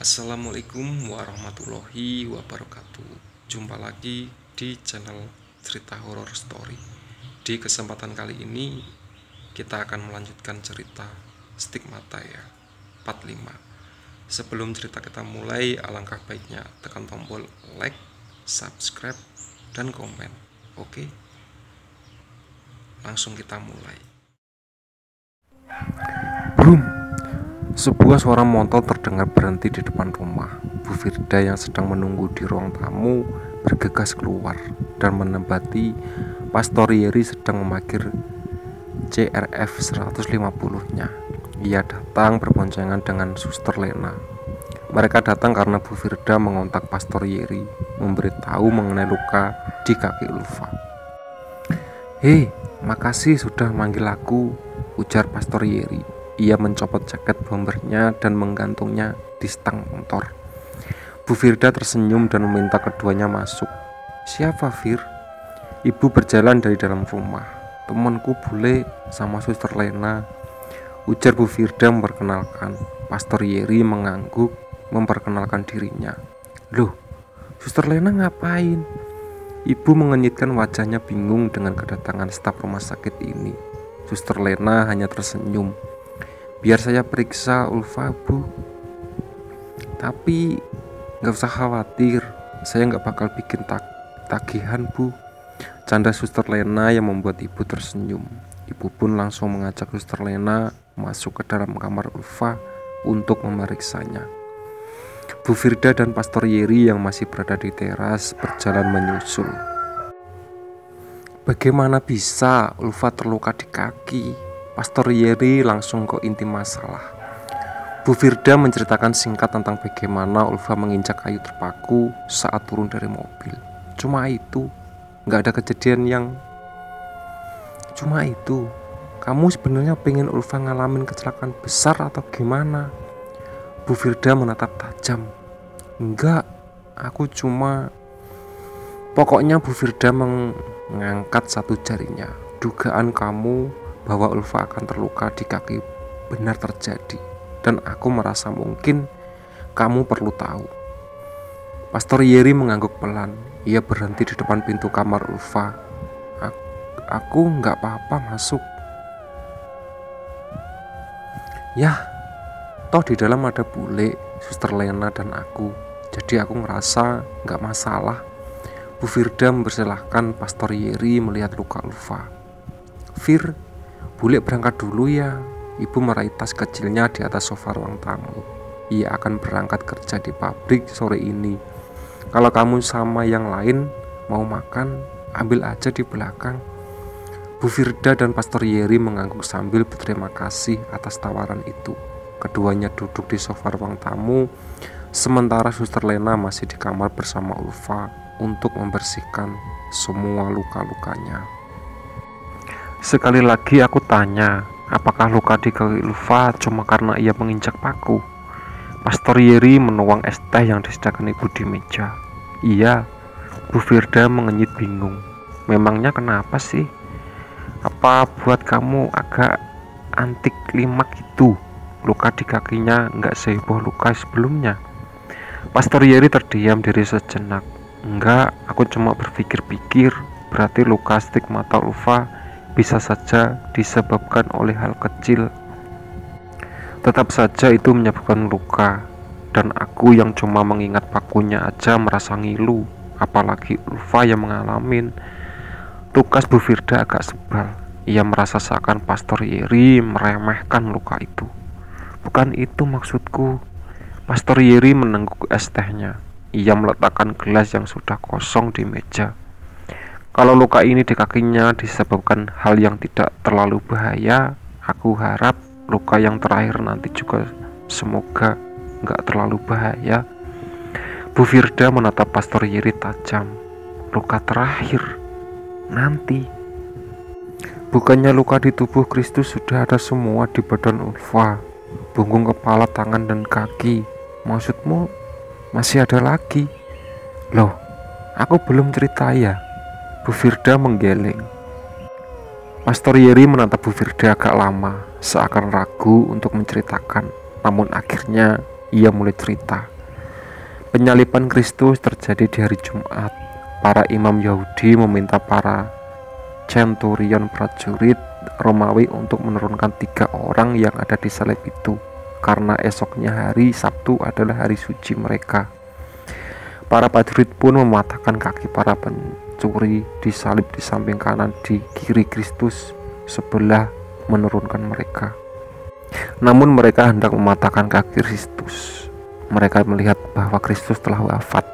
Assalamualaikum warahmatullahi wabarakatuh. Jumpa lagi di channel Cerita Horor Story. Di kesempatan kali ini kita akan melanjutkan cerita Stigmata ya, part 5. Sebelum cerita kita mulai, alangkah baiknya tekan tombol like, subscribe, dan komen. Oke? Langsung kita mulai. Brum! Sebuah suara motor terdengar berhenti di depan rumah. Bu Firda yang sedang menunggu di ruang tamu bergegas keluar dan menempati Pastor Yeri sedang memakir CRF 150-nya. Ia datang berboncengan dengan Suster Lena. Mereka datang karena Bu Firda mengontak Pastor Yeri, memberitahu mengenai luka di kaki Ulfa. "Hei, makasih sudah manggil aku," ujar Pastor Yeri. Ia mencopot jaket bombernya dan menggantungnya di stang motor. Bu Firda tersenyum dan meminta keduanya masuk. "Siapa, Fir?" Ibu berjalan dari dalam rumah. "Temanku bule sama Suster Lena," ujar Bu Firda memperkenalkan. Pastor Yeri mengangguk memperkenalkan dirinya. "Loh, Suster Lena ngapain?" Ibu mengenyitkan wajahnya bingung dengan kedatangan staf rumah sakit ini. Suster Lena hanya tersenyum. "Biar saya periksa Ulfa, Bu. Tapi gak usah khawatir, saya gak bakal bikin tagihan, Bu," canda Suster Lena yang membuat ibu tersenyum. Ibu pun langsung mengajak Suster Lena masuk ke dalam kamar Ulfa untuk memeriksanya. Bu Firda dan Pastor Yeri yang masih berada di teras berjalan menyusul. "Bagaimana bisa Ulfa terluka di kaki?" Pastor Yeri langsung ke inti masalah. Bu Firda menceritakan singkat tentang bagaimana Ulfa menginjak kayu terpaku saat turun dari mobil. Cuma itu, gak ada kejadian yang cuma itu. Kamu sebenarnya pengen Ulfa ngalamin kecelakaan besar atau gimana? Bu Firda menatap tajam. "Enggak, aku cuma..." Pokoknya Bu Firda mengangkat satu jarinya. "Dugaan kamu bahwa Ulfa akan terluka di kaki benar terjadi, dan aku merasa mungkin kamu perlu tahu." Pastor Yeri mengangguk pelan. Ia berhenti di depan pintu kamar Ulfa. Aku nggak apa-apa masuk." "Yah, toh di dalam ada bule, Suster Lena dan aku, jadi aku ngerasa nggak masalah." Bu Firda mempersilahkan Pastor Yeri melihat luka Ulfa. "Fir, bule berangkat dulu ya." Ibu meraih tas kecilnya di atas sofa ruang tamu. "Ia akan berangkat kerja di pabrik sore ini. Kalau kamu sama yang lain mau makan, ambil aja di belakang." Bu Firda dan Pastor Yeri mengangguk sambil berterima kasih atas tawaran itu. Keduanya duduk di sofa ruang tamu, sementara Suster Lena masih di kamar bersama Ulfa untuk membersihkan semua luka-lukanya. "Sekali lagi aku tanya, apakah luka di kaki Ulfa cuma karena ia menginjak paku?" Pastor Yeri menuang es teh yang disediakan ibu di meja. "Iya." Bu Firda mengenyit bingung. "Memangnya kenapa sih? Apa buat kamu agak antik klimak gitu? Luka di kakinya gak seheboh luka sebelumnya?" Pastor Yeri terdiam diri sejenak. "Enggak, aku cuma berpikir-pikir, berarti luka stigmata Ulfa bisa saja disebabkan oleh hal kecil. Tetap saja itu menyebabkan luka, dan aku yang cuma mengingat pakunya aja merasa ngilu, apalagi Ulfa yang mengalami." Tukas Bu Firda agak sebal. Ia merasa seakan Pastor Yeri meremehkan luka itu. "Bukan itu maksudku." Pastor Yeri menengguk es tehnya. Ia meletakkan gelas yang sudah kosong di meja. "Kalau luka ini di kakinya disebabkan hal yang tidak terlalu bahaya, aku harap luka yang terakhir nanti juga semoga gak terlalu bahaya." Bu Firda menatap Pastor Yeri tajam. "Luka terakhir? Nanti? Bukannya luka di tubuh Kristus sudah ada semua di badan Ulfa? Punggung, kepala, tangan, dan kaki. Maksudmu masih ada lagi?" "Loh, aku belum cerita ya?" Bu Firda menggeleng. Pastor Yeri menatap Bu Firda agak lama, seakan ragu untuk menceritakan. Namun akhirnya ia mulai cerita. Penyaliban Kristus terjadi di hari Jumat. Para imam Yahudi meminta para centurion prajurit Romawi untuk menurunkan 3 orang yang ada di salib itu, karena esoknya hari Sabtu adalah hari suci mereka. Para prajurit pun mematahkan kaki para pencuri disalib di samping kanan di kiri Kristus sebelah menurunkan mereka. Namun mereka hendak mematahkan kaki Kristus. Mereka melihat bahwa Kristus telah wafat.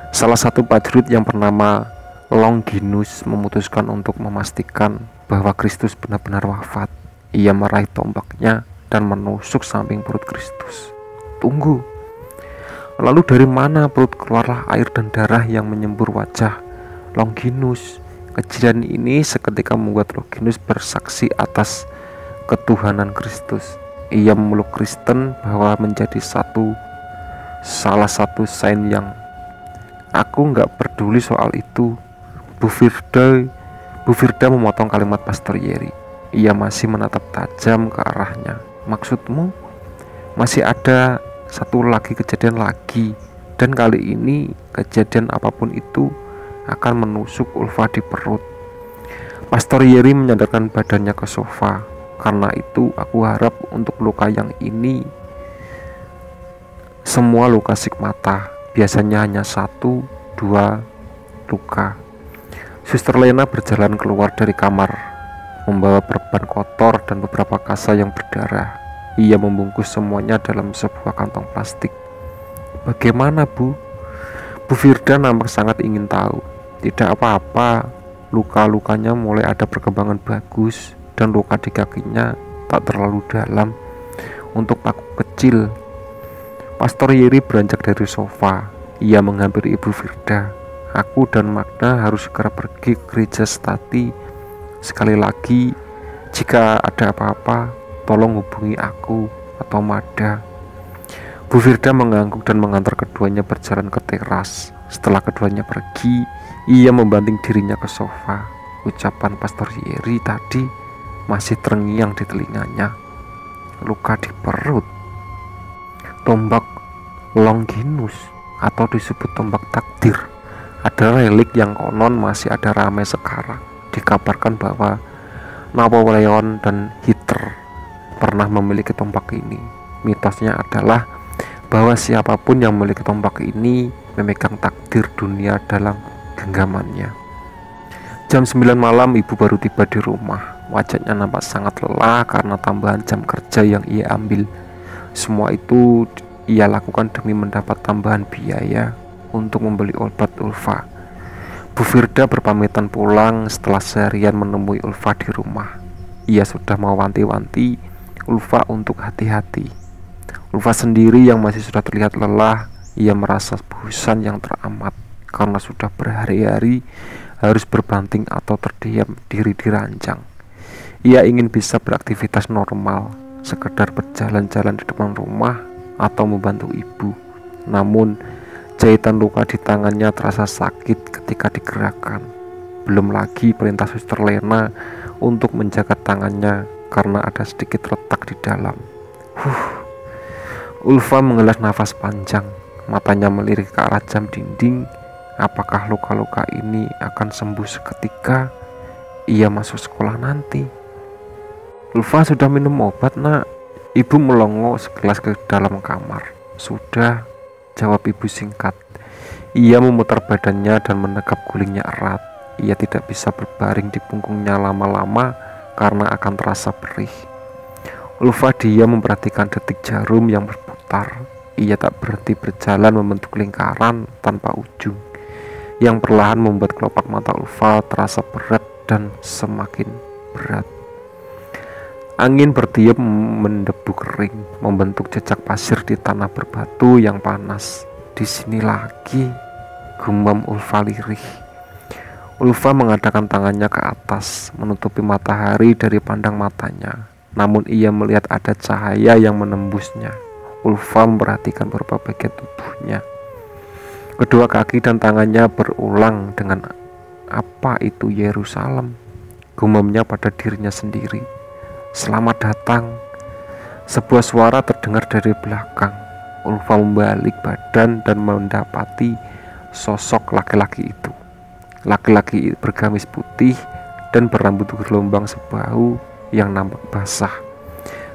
Salah satu prajurit yang bernama Longinus memutuskan untuk memastikan bahwa Kristus benar-benar wafat. Ia meraih tombaknya dan menusuk samping perut Kristus. Tunggu. Lalu dari mana perut keluarlah air dan darah yang menyembur wajah Longinus? Kejadian ini seketika membuat Longinus bersaksi atas ketuhanan Kristus. Ia memeluk Kristen bahwa menjadi salah satu sign yang aku nggak peduli soal itu. Bu Firda memotong kalimat Pastor Yeri. Ia masih menatap tajam ke arahnya. Maksudmu? Masih ada satu lagi kejadian lagi, dan kali ini kejadian apapun itu akan menusuk Ulfa di perut. Pastor Yeri menyandarkan badannya ke sofa. Karena itu aku harap untuk luka yang ini semua luka stigmata, biasanya hanya 1-2 luka. Suster Lena berjalan keluar dari kamar membawa perban kotor dan beberapa kasa yang berdarah. Ia membungkus semuanya dalam sebuah kantong plastik. Bagaimana, Bu? Bu Firda nampak sangat ingin tahu. Tidak apa-apa, luka-lukanya mulai ada perkembangan bagus dan luka di kakinya tak terlalu dalam untuk paku kecil. Pastor Yeri beranjak dari sofa. Ia menghampiri Ibu Firda. Aku dan Magda harus segera pergi ke gereja Stati. Sekali lagi, jika ada apa-apa, tolong hubungi aku atau Mada. Bu Firda mengangguk dan mengantar keduanya berjalan ke teras. Setelah keduanya pergi, ia membanting dirinya ke sofa. Ucapan Pastor Yeri tadi masih terngiang di telinganya. Luka di perut. Tombak Longinus atau disebut tombak takdir adalah relik yang konon masih ada ramai sekarang. Dikabarkan bahwa Napoleon dan Hitler pernah memiliki tombak ini. Mitosnya adalah bahwa siapapun yang memiliki tombak ini memegang takdir dunia dalam genggamannya. Jam 9 malam ibu baru tiba di rumah. Wajahnya nampak sangat lelah karena tambahan jam kerja yang ia ambil. Semua itu ia lakukan demi mendapat tambahan biaya untuk membeli obat Ulfa. Bu Firda berpamitan pulang setelah seharian menemui Ulfa di rumah. Ia sudah mewanti-wanti Ulfa untuk hati-hati. Ulfa sendiri yang masih sudah terlihat lelah. Ia merasa bosan yang teramat karena sudah berhari-hari harus berbanting atau terdiam diri di ranjang. Ia ingin bisa beraktivitas normal, sekedar berjalan-jalan di depan rumah atau membantu ibu. Namun jahitan luka di tangannya terasa sakit ketika digerakkan. Belum lagi perintah Suster Lena untuk menjaga tangannya karena ada sedikit retak di dalam. Ulfa menghela nafas panjang. Matanya melirik ke arah jam dinding. Apakah luka-luka ini akan sembuh seketika ia masuk sekolah nanti? Ulfa sudah minum obat, Nak. Ibu melongo segelas ke dalam kamar. Sudah, jawab ibu singkat. Ia memutar badannya dan menegap gulingnya erat. Ia tidak bisa berbaring di punggungnya lama-lama karena akan terasa perih. Ulfa diam memperhatikan detik jarum yang berputar. Ia tak berhenti berjalan membentuk lingkaran tanpa ujung, yang perlahan membuat kelopak mata Ulfa terasa berat dan semakin berat. Angin bertiup mendebu kering, membentuk jejak pasir di tanah berbatu yang panas. Di sini lagi, gumam Ulfa lirih. Ulfa mengadakan tangannya ke atas, menutupi matahari dari pandang matanya. Namun ia melihat ada cahaya yang menembusnya. Ulfa memperhatikan beberapa bagian tubuhnya. Kedua kaki dan tangannya berulang dengan apa itu Yerusalem? Gumamnya pada dirinya sendiri. Selamat datang. Sebuah suara terdengar dari belakang. Ulfa membalik badan dan mendapati sosok laki-laki itu. Laki-laki bergamis putih dan berambut gelombang sebahu yang nampak basah.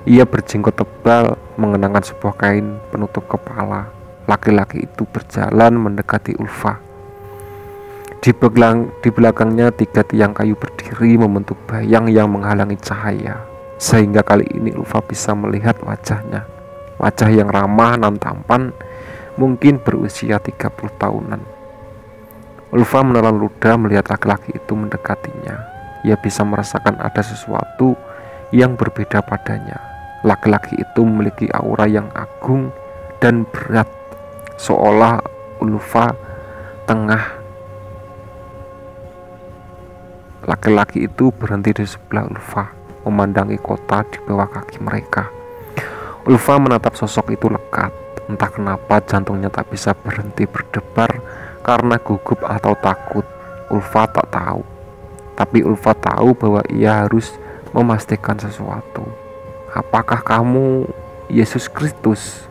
Ia berjenggot tebal mengenakan sebuah kain penutup kepala. Laki-laki itu berjalan mendekati Ulfa. Di belakangnya 3 tiang kayu berdiri membentuk bayang yang menghalangi cahaya, sehingga kali ini Ulfa bisa melihat wajahnya. Wajah yang ramah dan tampan, mungkin berusia 30 tahunan. Ulfa menelan ludah melihat laki-laki itu mendekatinya. Ia bisa merasakan ada sesuatu yang berbeda padanya. Laki-laki itu memiliki aura yang agung dan berat, seolah Ulfa tengah. Laki-laki itu berhenti di sebelah Ulfa, memandangi kota di bawah kaki mereka. Ulfa menatap sosok itu lekat. Entah kenapa jantungnya tak bisa berhenti berdebar karena gugup atau takut. Ulfa tak tahu. Tapi Ulfa tahu bahwa ia harus memastikan sesuatu. Apakah kamu Yesus Kristus?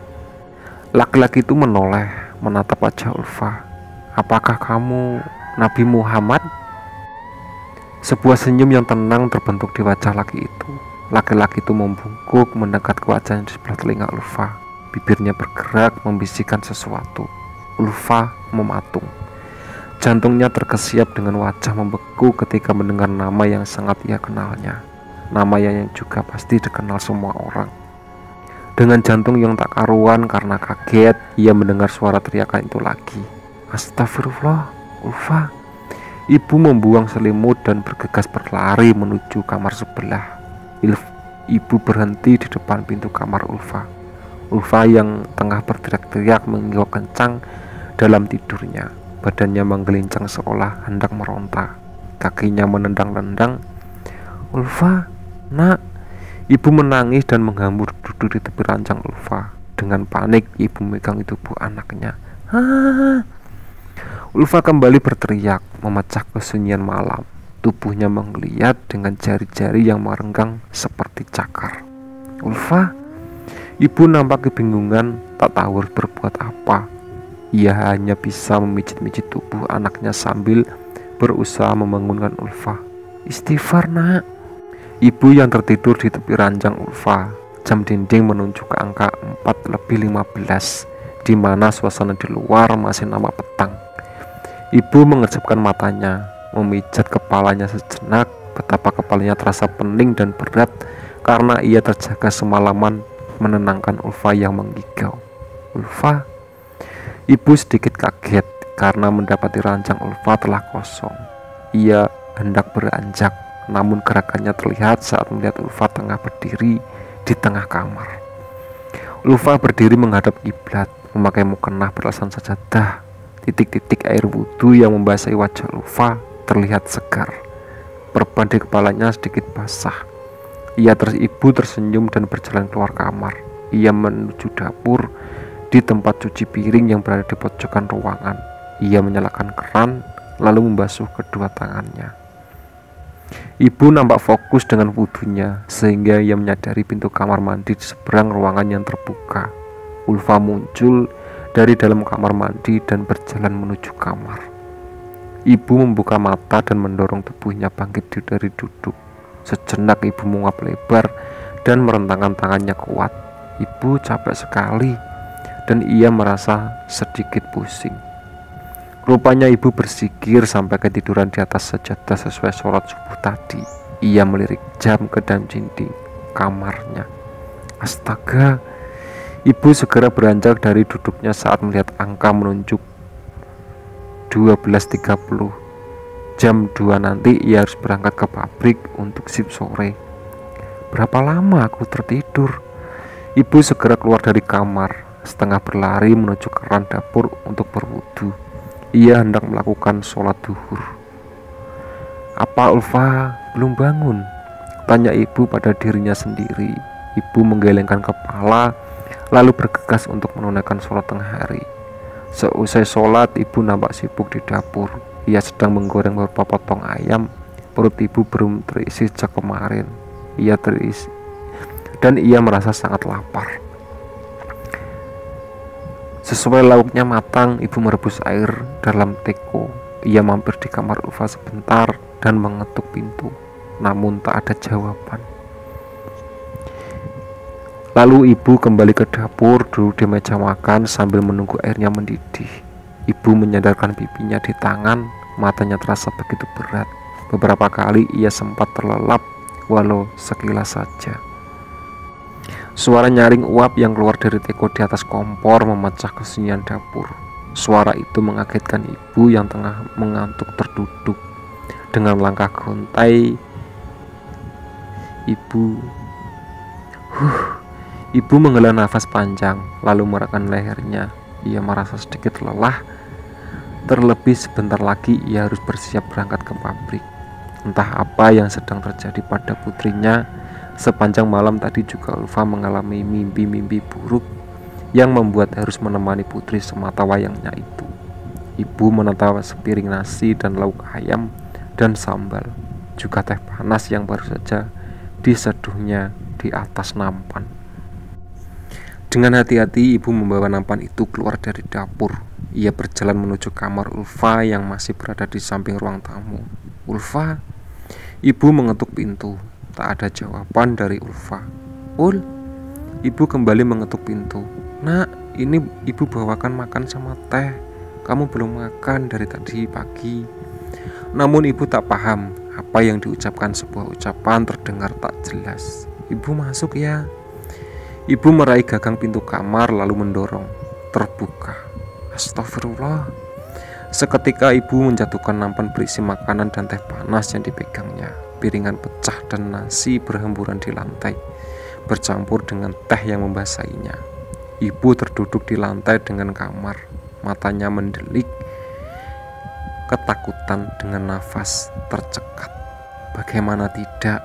Laki-laki itu menoleh, menatap wajah Ulfa. Apakah kamu Nabi Muhammad? Sebuah senyum yang tenang terbentuk di wajah laki itu. Laki-laki itu membungkuk mendekat ke wajahnya di sebelah telinga Ulfa. Bibirnya bergerak membisikkan sesuatu. Ulfa mematung. Jantungnya terkesiap dengan wajah membeku ketika mendengar nama yang sangat ia kenalnya. Nama yang juga pasti dikenal semua orang. Dengan jantung yang tak karuan karena kaget, ia mendengar suara teriakan itu lagi. Astagfirullah, Ulfa. Ibu membuang selimut dan bergegas berlari menuju kamar sebelah. Ibu berhenti di depan pintu kamar Ulfa. Ulfa yang tengah berteriak-teriak mengingat kencang dalam tidurnya. Badannya menggelincang seolah hendak meronta. Kakinya menendang-nendang. Ulfa, nak. Ibu menangis dan menghambur duduk di tepi ranjang Ulfa. Dengan panik ibu memegang tubuh anaknya. Ulfa kembali berteriak, memecah kesunyian malam. Tubuhnya menggeliat dengan jari-jari yang merenggang seperti cakar. Ulfa, ibu nampak kebingungan, tak tahu harus berbuat apa. Ia hanya bisa memijit-mijit tubuh anaknya sambil berusaha membangunkan Ulfa. Istighfar, nak. Ibu yang tertidur di tepi ranjang Ulfa. Jam dinding menunjuk ke angka 4:15, di mana suasana di luar masih nampak petang. Ibu mengerjapkan matanya, memijat kepalanya sejenak. Betapa kepalanya terasa pening dan berat karena ia terjaga semalaman menenangkan Ulfa yang menggigau. Ulfa. Ibu sedikit kaget karena mendapati ranjang Ulfa telah kosong. Ia hendak beranjak, namun gerakannya terlihat saat melihat Ulfa tengah berdiri di tengah kamar. Ulfa berdiri menghadap kiblat, memakai mukena beralasan sajadah. Titik-titik air wudhu yang membasahi wajah Ulfa terlihat segar. Perban di kepalanya sedikit basah. Ibu tersenyum dan berjalan keluar kamar. Ia menuju dapur di tempat cuci piring yang berada di pojokan ruangan. Ia menyalakan keran lalu membasuh kedua tangannya. Ibu nampak fokus dengan wudhunya sehingga ia menyadari pintu kamar mandi di seberang ruangan yang terbuka. Ulfa muncul dari dalam kamar mandi dan berjalan menuju kamar. Ibu membuka mata dan mendorong tubuhnya bangkit dari duduk. Sejenak ibu menguap lebar dan merentangkan tangannya kuat. Ibu capek sekali dan ia merasa sedikit pusing. Rupanya ibu bersikir sampai ketiduran di atas sajadah sesuai sholat subuh tadi. Ia melirik jam ke dalam dinding kamarnya. Astaga. Ibu segera beranjak dari duduknya saat melihat angka menunjuk 12.30. Jam 2 nanti ia harus berangkat ke pabrik untuk shift sore. Berapa lama aku tertidur? Ibu segera keluar dari kamar, setengah berlari menuju keran dapur untuk berwudu. Ia hendak melakukan sholat duhur. Apa Ulfa belum bangun? Tanya ibu pada dirinya sendiri. Ibu menggelengkan kepala lalu bergegas untuk menunaikan sholat tengah hari. Seusai sholat, ibu nampak sibuk di dapur. Ia sedang menggoreng beberapa potong ayam. Perut ibu belum terisi sejak kemarin. Ia merasa sangat lapar. Sesuai lauknya matang, ibu merebus air dalam teko. Ia mampir di kamar Ulfa sebentar dan mengetuk pintu, namun tak ada jawaban. Lalu ibu kembali ke dapur, duduk di meja makan sambil menunggu airnya mendidih. Ibu menyandarkan pipinya di tangan, matanya terasa begitu berat. Beberapa kali ia sempat terlelap, walau sekilas saja. Suara nyaring uap yang keluar dari teko di atas kompor memecah kesunyian dapur. Suara itu mengagetkan ibu yang tengah mengantuk terduduk. Dengan langkah gontai, Ibu menghela nafas panjang, lalu merekan lehernya. Ia merasa sedikit lelah. Terlebih sebentar lagi ia harus bersiap berangkat ke pabrik. Entah apa yang sedang terjadi pada putrinya. Sepanjang malam tadi juga Ulfa mengalami mimpi-mimpi buruk yang membuat harus menemani putri semata wayangnya itu. Ibu menata sepiring nasi dan lauk ayam dan sambal, juga teh panas yang baru saja diseduhnya di atas nampan. Dengan hati-hati ibu membawa nampan itu keluar dari dapur. Ia berjalan menuju kamar Ulfa yang masih berada di samping ruang tamu. Ulfa, ibu mengetuk pintu. Tak ada jawaban dari Ulfa. Ul, ibu kembali mengetuk pintu. Nak, ini ibu bawakan makan sama teh. Kamu belum makan dari tadi pagi. Namun ibu tak paham apa yang diucapkan. Sebuah ucapan terdengar tak jelas. Ibu masuk ya. Ibu meraih gagang pintu kamar lalu mendorong. Terbuka. Astagfirullah. Seketika ibu menjatuhkan nampan berisi makanan dan teh panas yang dipegangnya. Piringan pecah dan nasi berhamburan di lantai, bercampur dengan teh yang membasahinya. Ibu terduduk di lantai dengan kamar, matanya mendelik, ketakutan dengan nafas tercekat. Bagaimana tidak,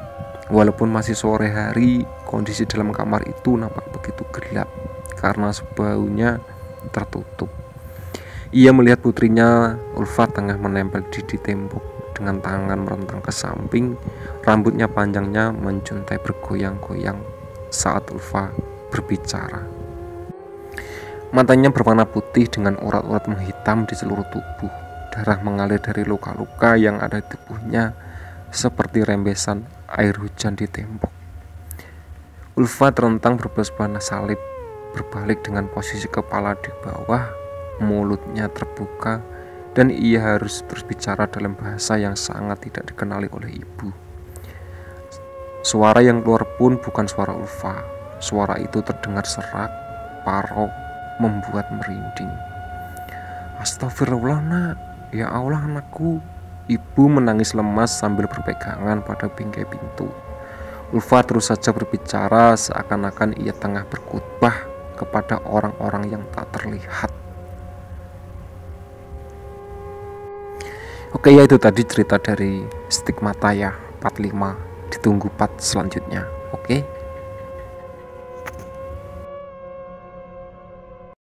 walaupun masih sore hari, kondisi dalam kamar itu nampak begitu gelap karena sebaunya tertutup. Ia melihat putrinya Ulfa tengah menempel di tembok. Dengan tangan merentang ke samping, rambutnya panjangnya menjuntai bergoyang-goyang saat Ulfa berbicara. Matanya berwarna putih dengan urat-urat menghitam di seluruh tubuh. Darah mengalir dari luka-luka yang ada di tubuhnya seperti rembesan air hujan di tembok. Ulfa terentang berbasbana salib, berbalik dengan posisi kepala di bawah, mulutnya terbuka, dan ia harus terus bicara dalam bahasa yang sangat tidak dikenali oleh ibu. Suara yang keluar pun bukan suara Ulfa. Suara itu terdengar serak, parau, membuat merinding. Astagfirullah nak, ya Allah anakku. Ibu menangis lemas sambil berpegangan pada bingkai pintu. Ulfa terus saja berbicara seakan-akan ia tengah berkhutbah kepada orang-orang yang tak terlihat. Oke ya, itu tadi cerita dari Stigmata ya, part 5. Ditunggu part selanjutnya. Oke.